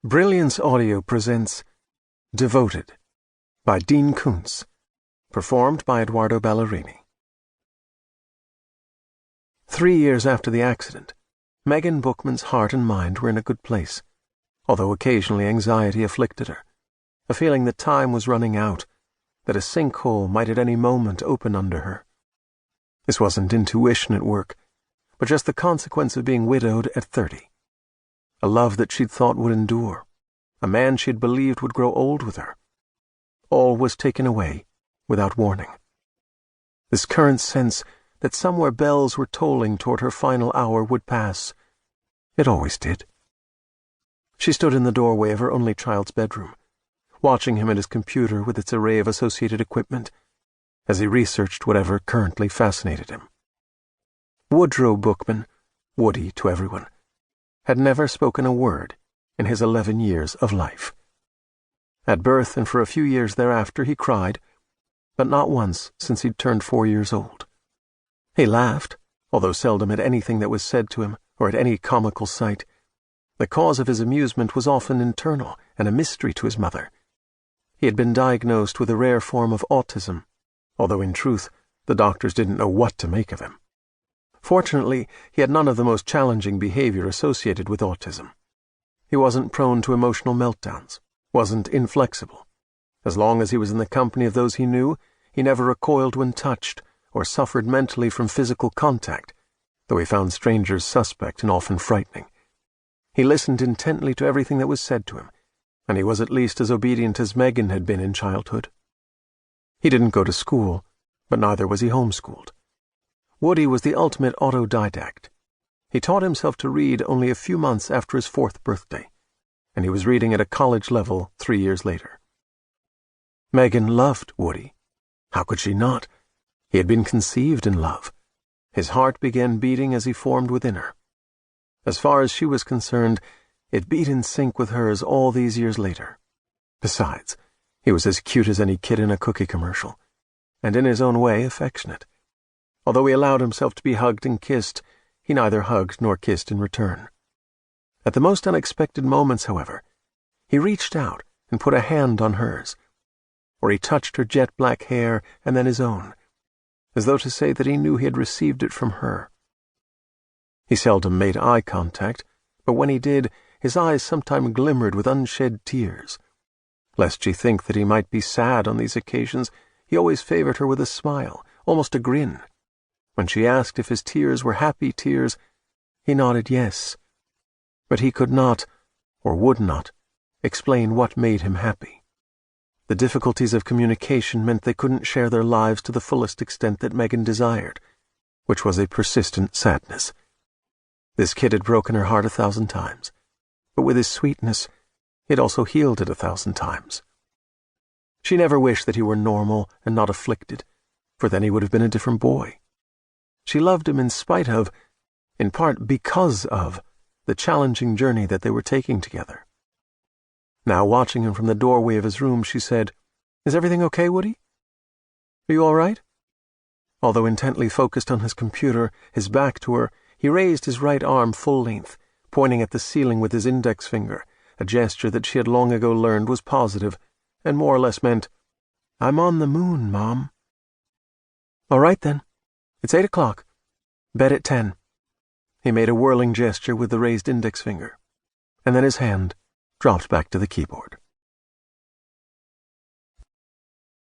Brilliance Audio presents Devoted by Dean Koontz, performed by Eduardo Ballerini. 3 years after the accident, Megan Bookman's heart and mind were in a good place, although occasionally anxiety afflicted her, a feeling that time was running out, that a sinkhole might at any moment open under her. This wasn't intuition at work, but just the consequence of being widowed at 30. A love that she'd thought would endure, a man she'd believed would grow old with her. All was taken away without warning. This current sense that somewhere bells were tolling toward her final hour would pass. It always did. She stood in the doorway of her only child's bedroom, watching him at his computer with its array of associated equipment, as he researched whatever currently fascinated him. Woodrow Bookman, Woody to everyone, had never spoken a word in his 11 years of life. At birth and for a few years thereafter he cried, but not once since he'd turned 4 years old. He laughed, although seldom at anything that was said to him or at any comical sight. The cause of his amusement was often internal and a mystery to his mother. He had been diagnosed with a rare form of autism, although in truth the doctors didn't know what to make of him. Fortunately, he had none of the most challenging behavior associated with autism. He wasn't prone to emotional meltdowns, wasn't inflexible. As long as he was in the company of those he knew, he never recoiled when touched or suffered mentally from physical contact, though he found strangers suspect and often frightening. He listened intently to everything that was said to him, and he was at least as obedient as Megan had been in childhood. He didn't go to school, but neither was he homeschooled. Woody was the ultimate autodidact. He taught himself to read only a few months after his 4th birthday, and he was reading at a college level 3 years later. Megan loved Woody. How could she not? He had been conceived in love. His heart began beating as he formed within her. As far as she was concerned, it beat in sync with hers all these years later. Besides, he was as cute as any kid in a cookie commercial, and in his own way affectionate. Although he allowed himself to be hugged and kissed, he neither hugged nor kissed in return. At the most unexpected moments, however, he reached out and put a hand on hers, or he touched her jet-black hair and then his own, as though to say that he knew he had received it from her. He seldom made eye contact, but when he did, his eyes sometimes glimmered with unshed tears. Lest she think that he might be sad on these occasions, he always favored her with a smile, almost a grin. When she asked if his tears were happy tears, he nodded yes. But he could not, or would not, explain what made him happy. The difficulties of communication meant they couldn't share their lives to the fullest extent that Megan desired, which was a persistent sadness. This kid had broken her heart 1,000 times, but with his sweetness, he had also healed it 1,000 times. She never wished that he were normal and not afflicted, for then he would have been a different boy. She loved him in spite of, in part because of, the challenging journey that they were taking together. Now, watching him from the doorway of his room, she said, "Is everything okay, Woody? Are you all right?" Although intently focused on his computer, his back to her, he raised his right arm full length, pointing at the ceiling with his index finger, a gesture that she had long ago learned was positive, and more or less meant, "I'm on the moon, Mom." "All right, then. It's 8 o'clock. Bed at 10. He made a whirling gesture with the raised index finger, and then his hand dropped back to the keyboard.